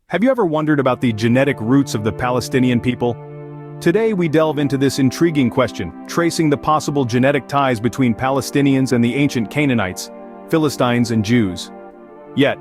Have you ever wondered about the genetic roots of the Palestinian people? Today we delve into this intriguing question, tracing the possible genetic ties between Palestinians and the ancient Canaanites, Philistines and Jews. Yet,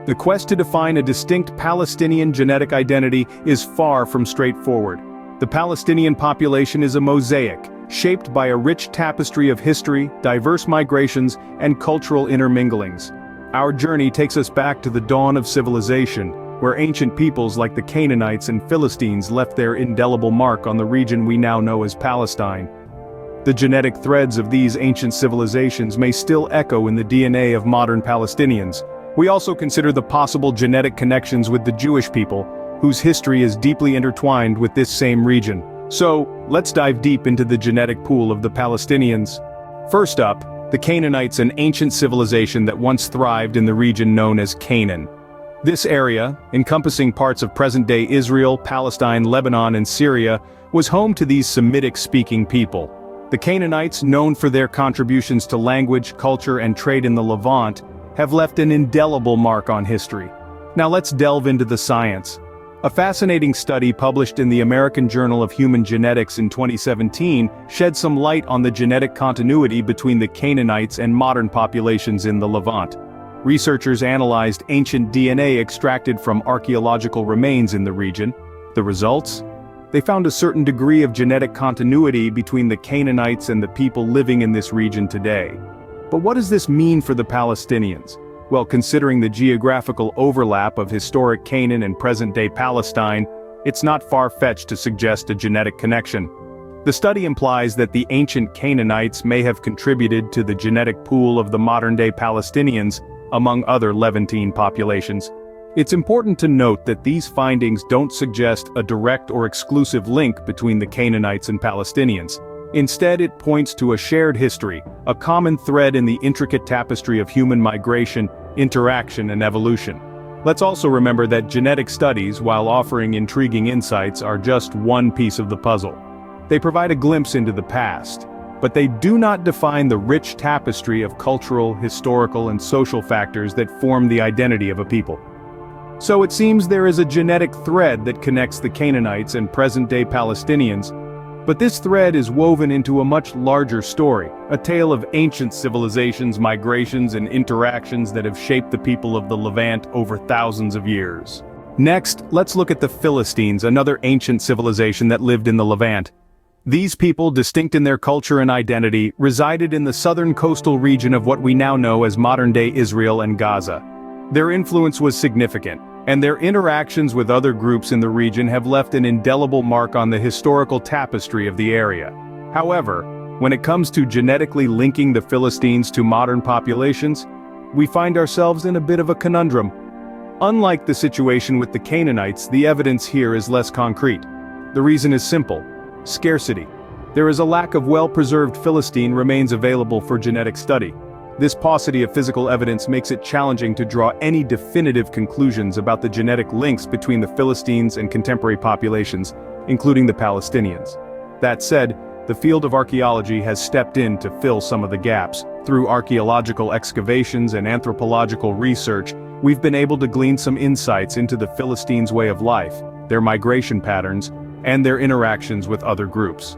the quest to define a distinct Palestinian genetic identity is far from straightforward. The Palestinian population is a mosaic, shaped by a rich tapestry of history, diverse migrations, and cultural interminglings. Our journey takes us back to the dawn of civilization, where ancient peoples like the Canaanites and Philistines left their indelible mark on the region we now know as Palestine. The genetic threads of these ancient civilizations may still echo in the DNA of modern Palestinians. We also consider the possible genetic connections with the Jewish people, whose history is deeply intertwined with this same region. So, let's dive deep into the genetic pool of the Palestinians. First up, the Canaanites, an ancient civilization that once thrived in the region known as Canaan. This area, encompassing parts of present-day Israel, Palestine, Lebanon, and Syria, was home to these Semitic-speaking people. The Canaanites, known for their contributions to language, culture, and trade in the Levant, have left an indelible mark on history. Now let's delve into the science. A fascinating study published in the American Journal of Human Genetics in 2017 shed some light on the genetic continuity between the Canaanites and modern populations in the Levant. Researchers analyzed ancient DNA extracted from archaeological remains in the region. The results? They found a certain degree of genetic continuity between the Canaanites and the people living in this region today. But what does this mean for the Palestinians? Well, considering the geographical overlap of historic Canaan and present-day Palestine, it's not far-fetched to suggest a genetic connection. The study implies that the ancient Canaanites may have contributed to the genetic pool of the modern-day Palestinians, among other Levantine populations. It's important to note that these findings don't suggest a direct or exclusive link between the Canaanites and Palestinians. Instead, it points to a shared history, a common thread in the intricate tapestry of human migration, interaction, and evolution. Let's also remember that genetic studies, while offering intriguing insights, are just one piece of the puzzle. They provide a glimpse into the past, but they do not define the rich tapestry of cultural, historical, and social factors that form the identity of a people. So it seems there is a genetic thread that connects the Canaanites and present-day Palestinians, but this thread is woven into a much larger story, a tale of ancient civilizations, migrations, and interactions that have shaped the people of the Levant over thousands of years. Next, let's look at the Philistines, another ancient civilization that lived in the Levant. These people, distinct in their culture and identity, resided in the southern coastal region of what we now know as modern-day Israel and Gaza. Their influence was significant, and their interactions with other groups in the region have left an indelible mark on the historical tapestry of the area. However, when it comes to genetically linking the Philistines to modern populations, we find ourselves in a bit of a conundrum. Unlike the situation with the Canaanites, the evidence here is less concrete. The reason is simple: scarcity. There is a lack of well-preserved Philistine remains available for genetic study. This paucity of physical evidence makes it challenging to draw any definitive conclusions about the genetic links between the Philistines and contemporary populations, including the Palestinians. That said, the field of archaeology has stepped in to fill some of the gaps. Through archaeological excavations and anthropological research, we've been able to glean some insights into the Philistines' way of life, their migration patterns, and their interactions with other groups.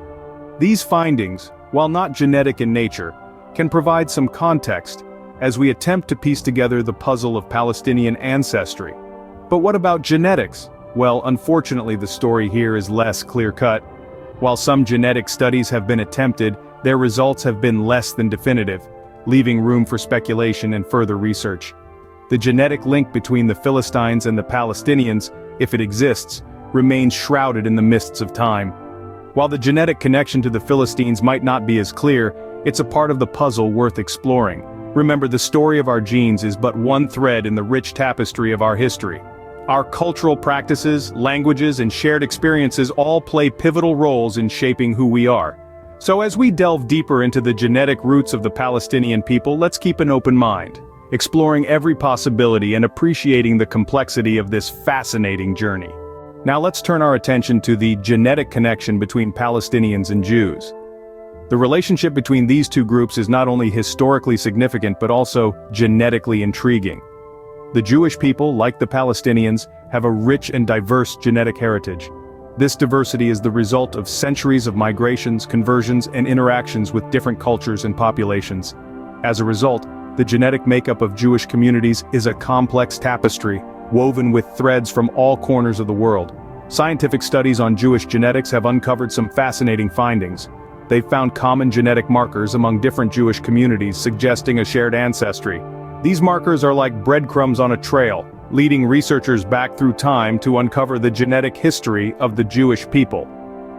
These findings, while not genetic in nature, can provide some context as we attempt to piece together the puzzle of Palestinian ancestry. But what about genetics? Well, unfortunately the story here is less clear-cut. While some genetic studies have been attempted, their results have been less than definitive, leaving room for speculation and further research. The genetic link between the Philistines and the Palestinians, if it exists, remains shrouded in the mists of time. While the genetic connection to the Philistines might not be as clear, it's a part of the puzzle worth exploring. Remember, the story of our genes is but one thread in the rich tapestry of our history. Our cultural practices, languages, and shared experiences all play pivotal roles in shaping who we are. So as we delve deeper into the genetic roots of the Palestinian people, let's keep an open mind, exploring every possibility and appreciating the complexity of this fascinating journey. Now let's turn our attention to the genetic connection between Palestinians and Jews. The relationship between these two groups is not only historically significant but also genetically intriguing. The Jewish people, like the Palestinians, have a rich and diverse genetic heritage. This diversity is the result of centuries of migrations, conversions, and interactions with different cultures and populations. As a result, the genetic makeup of Jewish communities is a complex tapestry, woven with threads from all corners of the world. Scientific studies on Jewish genetics have uncovered some fascinating findings. They've found common genetic markers among different Jewish communities, suggesting a shared ancestry. These markers are like breadcrumbs on a trail, leading researchers back through time to uncover the genetic history of the Jewish people.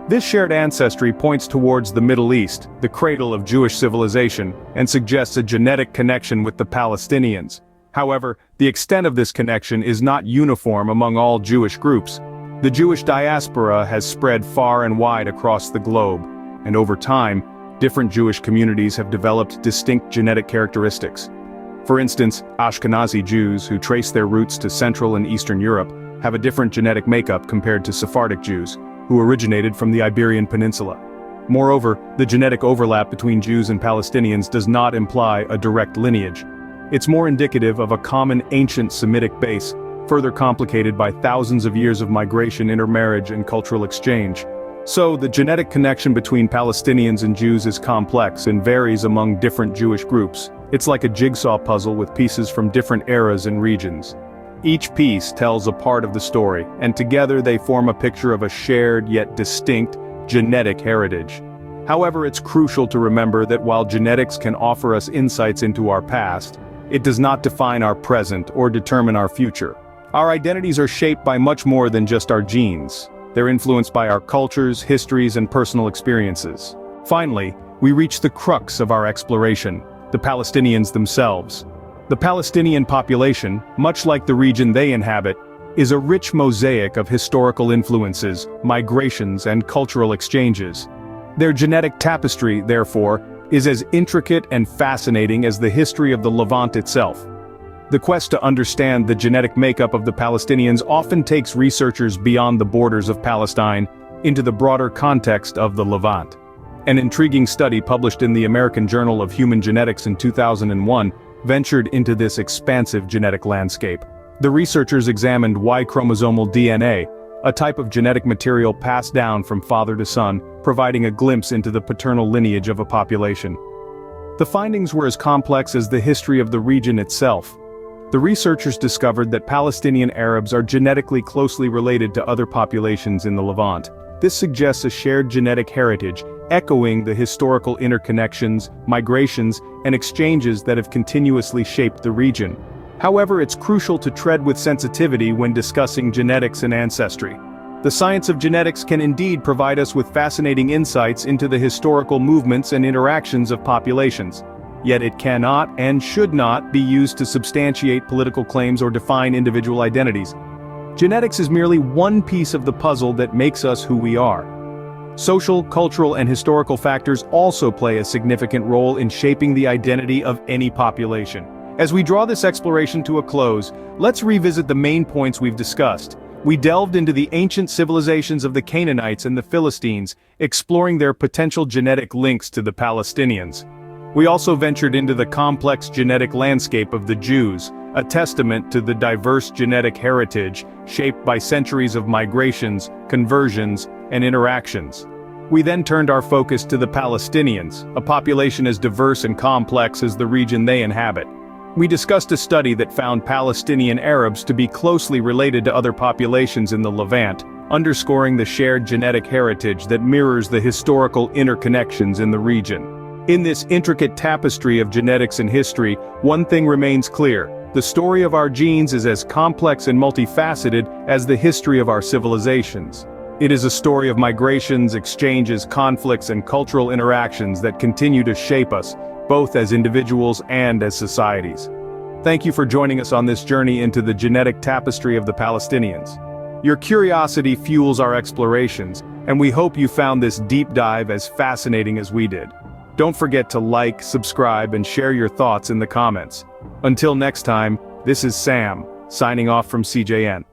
This shared ancestry points towards the Middle East, the cradle of Jewish civilization, and suggests a genetic connection with the Palestinians. However, the extent of this connection is not uniform among all Jewish groups. The Jewish diaspora has spread far and wide across the globe, and over time, different Jewish communities have developed distinct genetic characteristics. For instance, Ashkenazi Jews, who trace their roots to Central and Eastern Europe, have a different genetic makeup compared to Sephardic Jews, who originated from the Iberian Peninsula. Moreover, the genetic overlap between Jews and Palestinians does not imply a direct lineage. It's more indicative of a common ancient Semitic base, further complicated by thousands of years of migration, intermarriage, and cultural exchange. So, the genetic connection between Palestinians and Jews is complex and varies among different Jewish groups. It's like a jigsaw puzzle with pieces from different eras and regions. Each piece tells a part of the story, and together they form a picture of a shared yet distinct genetic heritage. However, it's crucial to remember that while genetics can offer us insights into our past, it does not define our present or determine our future. Our identities are shaped by much more than just our genes. They're influenced by our cultures, histories, and personal experiences. Finally, we reach the crux of our exploration: the Palestinians themselves. The Palestinian population, much like the region they inhabit, is a rich mosaic of historical influences, migrations, and cultural exchanges. Their genetic tapestry, therefore, is as intricate and fascinating as the history of the Levant itself. The quest to understand the genetic makeup of the Palestinians often takes researchers beyond the borders of Palestine into the broader context of the Levant. An intriguing study published in the American Journal of Human Genetics in 2001 ventured into this expansive genetic landscape. The researchers examined Y-chromosomal DNA, a type of genetic material passed down from father to son, providing a glimpse into the paternal lineage of a population. The findings were as complex as the history of the region itself. The researchers discovered that Palestinian Arabs are genetically closely related to other populations in the Levant. This suggests a shared genetic heritage, echoing the historical interconnections, migrations, and exchanges that have continuously shaped the region. However, it's crucial to tread with sensitivity when discussing genetics and ancestry. The science of genetics can indeed provide us with fascinating insights into the historical movements and interactions of populations. Yet it cannot and should not be used to substantiate political claims or define individual identities. Genetics is merely one piece of the puzzle that makes us who we are. Social, cultural, and historical factors also play a significant role in shaping the identity of any population. As we draw this exploration to a close, let's revisit the main points we've discussed. We delved into the ancient civilizations of the Canaanites and the Philistines, exploring their potential genetic links to the Palestinians. We also ventured into the complex genetic landscape of the Jews, a testament to the diverse genetic heritage shaped by centuries of migrations, conversions, and interactions. We then turned our focus to the Palestinians, a population as diverse and complex as the region they inhabit. We discussed a study that found Palestinian Arabs to be closely related to other populations in the Levant, underscoring the shared genetic heritage that mirrors the historical interconnections in the region. In this intricate tapestry of genetics and history, one thing remains clear: the story of our genes is as complex and multifaceted as the history of our civilizations. It is a story of migrations, exchanges, conflicts, and cultural interactions that continue to shape us, both as individuals and as societies. Thank you for joining us on this journey into the genetic tapestry of the Palestinians. Your curiosity fuels our explorations, and we hope you found this deep dive as fascinating as we did. Don't forget to like, subscribe, and share your thoughts in the comments. Until next time, this is Sam, signing off from CJN.